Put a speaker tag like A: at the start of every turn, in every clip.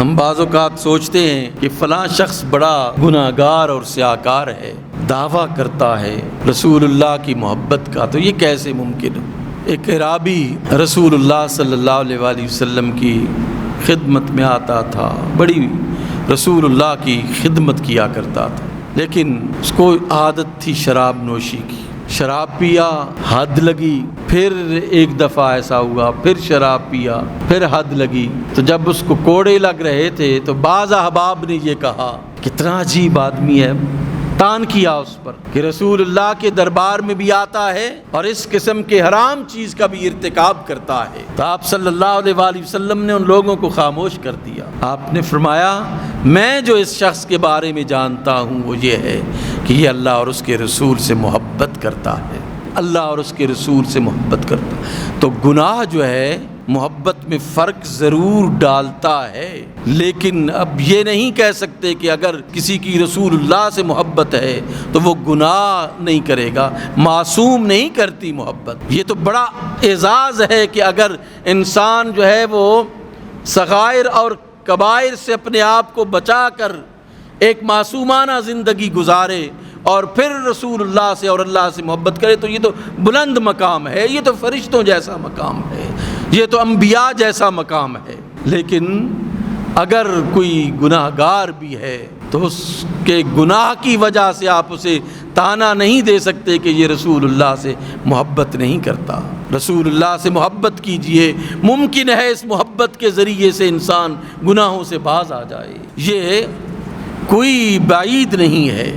A: ہم بعض اوقات سوچتے ہیں کہ فلاں شخص بڑا گناہگار اور سیاہکار ہے، دعویٰ کرتا ہے رسول اللہ کی محبت کا، تو یہ کیسے ممکن ہے؟ ایک اعرابی رسول اللہ صلی اللہ علیہ وآلہ وسلم کی خدمت میں آتا تھا، بڑی رسول اللہ کی خدمت کیا کرتا تھا، لیکن اس کو عادت تھی شراب نوشی کی۔ شراب پیا، حد لگی، پھر ایک دفعہ ایسا ہوا، پھر شراب پیا، پھر حد لگی۔ تو جب اس کو کوڑے لگ رہے تھے تو بعض احباب نے یہ کہا کتنا عجیب آدمی ہے، تان کیا اس پر کہ رسول اللہ کے دربار میں بھی آتا ہے اور اس قسم کے حرام چیز کا بھی ارتکاب کرتا ہے۔ تو آپ صلی اللہ علیہ وآلہ وسلم نے ان لوگوں کو خاموش کر دیا۔ آپ نے فرمایا میں جو اس شخص کے بارے میں جانتا ہوں وہ یہ ہے کہ یہ اللہ اور اس کے رسول سے محبت کرتا ہے، اللہ اور اس کے رسول سے محبت کرتا ہے۔ تو گناہ جو ہے محبت میں فرق ضرور ڈالتا ہے، لیکن اب یہ نہیں کہہ سکتے کہ اگر کسی کی رسول اللہ سے محبت ہے تو وہ گناہ نہیں کرے گا۔ معصوم نہیں کرتی محبت۔ یہ تو بڑا اعزاز ہے کہ اگر انسان جو ہے وہ صغائر اور کبائر سے اپنے آپ کو بچا کر ایک معصومانہ زندگی گزارے اور پھر رسول اللہ سے اور اللہ سے محبت کرے، تو یہ تو بلند مقام ہے، یہ تو فرشتوں جیسا مقام ہے، یہ تو انبیاء جیسا مقام ہے۔ لیکن اگر کوئی گناہ گار بھی ہے تو اس کے گناہ کی وجہ سے آپ اسے تانا نہیں دے سکتے کہ یہ رسول اللہ سے محبت نہیں کرتا۔ رسول اللہ سے محبت کیجئے، ممکن ہے اس محبت کے ذریعے سے انسان گناہوں سے باز آ جائے، یہ کوئی بعید نہیں ہے۔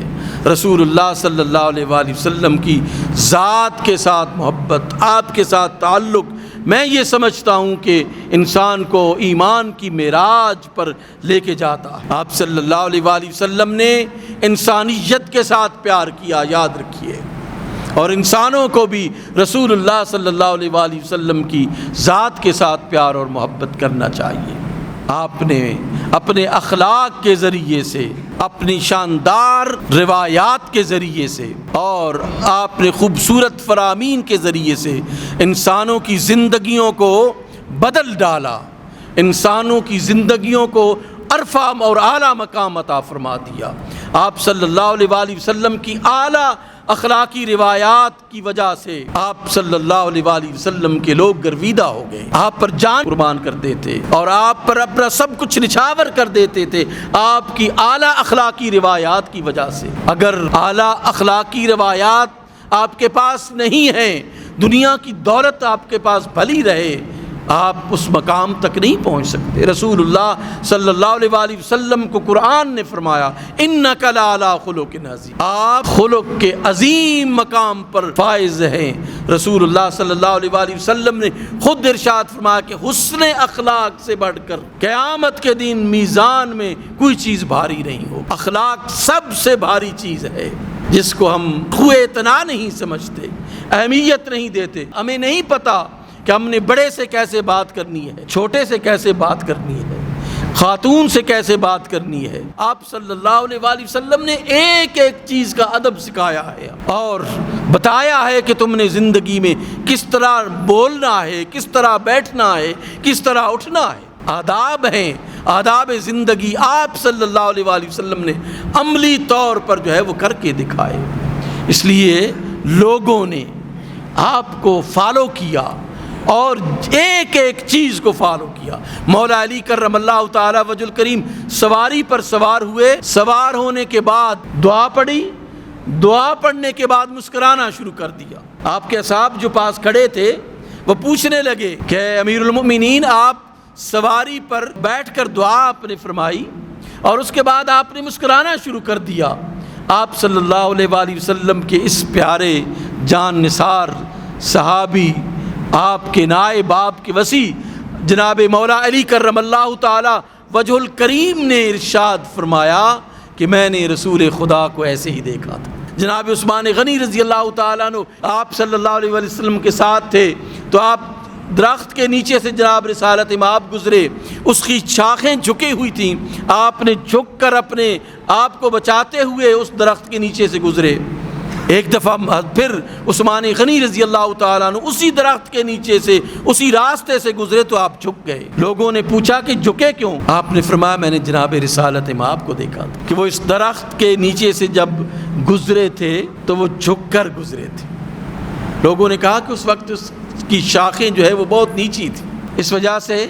A: رسول اللہ صلی اللہ علیہ وآلہ وسلم کی ذات کے ساتھ محبت، آپ کے ساتھ تعلق، میں یہ سمجھتا ہوں کہ انسان کو ایمان کی معراج پر لے کے جاتا ہے۔ آپ صلی اللہ علیہ وآلہ وسلم نے انسانیت کے ساتھ پیار کیا، یاد رکھیے، اور انسانوں کو بھی رسول اللہ صلی اللہ علیہ وآلہ وسلم کی ذات کے ساتھ پیار اور محبت کرنا چاہیے۔ آپ نے اپنے اخلاق کے ذریعے سے، اپنی شاندار روایات کے ذریعے سے اور آپ نے خوبصورت فرامین کے ذریعے سے انسانوں کی زندگیوں کو بدل ڈالا، انسانوں کی زندگیوں کو عرفہ اور اعلیٰ مقام عطا فرما دیا۔ آپ صلی اللہ علیہ وآلہ وسلم کی اعلیٰ اخلاقی روایات کی وجہ سے آپ صلی اللہ علیہ وآلہ وسلم کے لوگ گرویدہ ہو گئے، آپ پر جان قربان کر دیتے اور آپ پر اپنا سب کچھ نچھاور کر دیتے تھے آپ کی اعلیٰ اخلاقی روایات کی وجہ سے۔ اگر اعلیٰ اخلاقی روایات آپ کے پاس نہیں ہیں، دنیا کی دولت آپ کے پاس بھلی رہے، آپ اس مقام تک نہیں پہنچ سکتے۔ رسول اللہ صلی اللہ علیہ وآلہ وسلم کو قرآن نے فرمایا انک لعلی خلق عظیم، آپ خلق کے عظیم مقام پر فائز ہیں۔ رسول اللہ صلی اللہ علیہ وآلہ وسلم نے خود ارشاد فرمایا کہ حسن اخلاق سے بڑھ کر قیامت کے دن میزان میں کوئی چیز بھاری نہیں ہو۔ اخلاق سب سے بھاری چیز ہے جس کو ہم کوئی اتنا نہیں سمجھتے، اہمیت نہیں دیتے۔ ہمیں نہیں پتہ کہ ہم نے بڑے سے کیسے بات کرنی ہے، چھوٹے سے کیسے بات کرنی ہے، خاتون سے کیسے بات کرنی ہے۔ آپ صلی اللہ علیہ وآلہ وسلم نے ایک ایک چیز کا ادب سکھایا ہے اور بتایا ہے کہ تم نے زندگی میں کس طرح بولنا ہے، کس طرح بیٹھنا ہے، کس طرح اٹھنا ہے۔ آداب ہیں، آداب زندگی آپ صلی اللہ علیہ وآلہ وسلم نے عملی طور پر جو ہے وہ کر کے دکھائے، اس لیے لوگوں نے آپ کو فالو کیا اور ایک ایک چیز کو فالو کیا۔ مولا علی کرم اللہ تعالی وجہ الکریم سواری پر سوار ہوئے، سوار ہونے کے بعد دعا پڑھی، دعا پڑھنے کے بعد مسکرانا شروع کر دیا۔ آپ کے اصحاب جو پاس کھڑے تھے وہ پوچھنے لگے کہ امیر المؤمنین آپ سواری پر بیٹھ کر دعا آپ نے فرمائی اور اس کے بعد آپ نے مسکرانا شروع کر دیا۔ آپ صلی اللہ علیہ وآلہ وسلم کے اس پیارے جان نثار صحابی، آپ کے نائب، آپ کے وسیع جناب مولا علی کرم اللہ تعالی وجہ الکریم نے ارشاد فرمایا کہ میں نے رسول خدا کو ایسے ہی دیکھا تھا۔ جناب عثمان غنی رضی اللہ تعالیٰ عنہ آپ صلی اللہ علیہ وسلم کے ساتھ تھے، تو آپ درخت کے نیچے سے جناب رسالت مآب گزرے، اس کی شاخیں جھکے ہوئی تھیں، آپ نے جھک کر اپنے آپ کو بچاتے ہوئے اس درخت کے نیچے سے گزرے۔ ایک دفعہ پھر عثمان غنی رضی اللہ تعالیٰ عنہ اسی درخت کے نیچے سے اسی راستے سے گزرے تو آپ جھک گئے. لوگوں نے پوچھا کہ جھکے کیوں؟ آپ نے فرمایا میں نے جناب رسالت مآب کو دیکھا تھا کہ وہ اس درخت کے نیچے سے جب گزرے تھے تو وہ جھک کر گزرے تھے. لوگوں نے کہا کہ اس وقت اس کی شاخیں جو ہے وہ بہت نیچی تھی، اس وجہ سے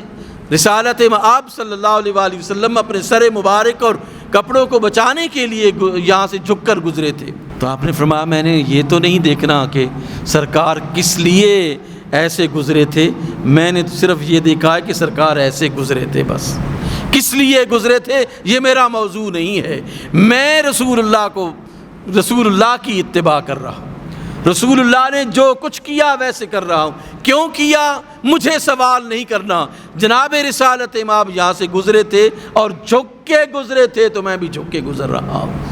A: رسالت مآب صلی اللہ علیہ وآلہ وسلم اپنے سر مبارک اور کپڑوں کو بچانے کے لیے یہاں سے جھک کر گزرے تھے. تو آپ نے فرمایا میں نے یہ تو نہیں دیکھنا کہ سرکار کس لیے ایسے گزرے تھے، میں نے صرف یہ دیکھا ہے کہ سرکار ایسے گزرے تھے، بس کس لیے گزرے تھے یہ میرا موضوع نہیں ہے. میں رسول اللہ کی اتباع کر رہا ہوں. رسول اللہ نے جو کچھ کیا ویسے کر رہا ہوں. کیوں کیا مجھے سوال نہیں کرنا. جناب رسالت مآب یہاں سے گزرے تھے اور جھک کے گزرے تھے تو میں بھی جھک کے گزر رہا ہوں.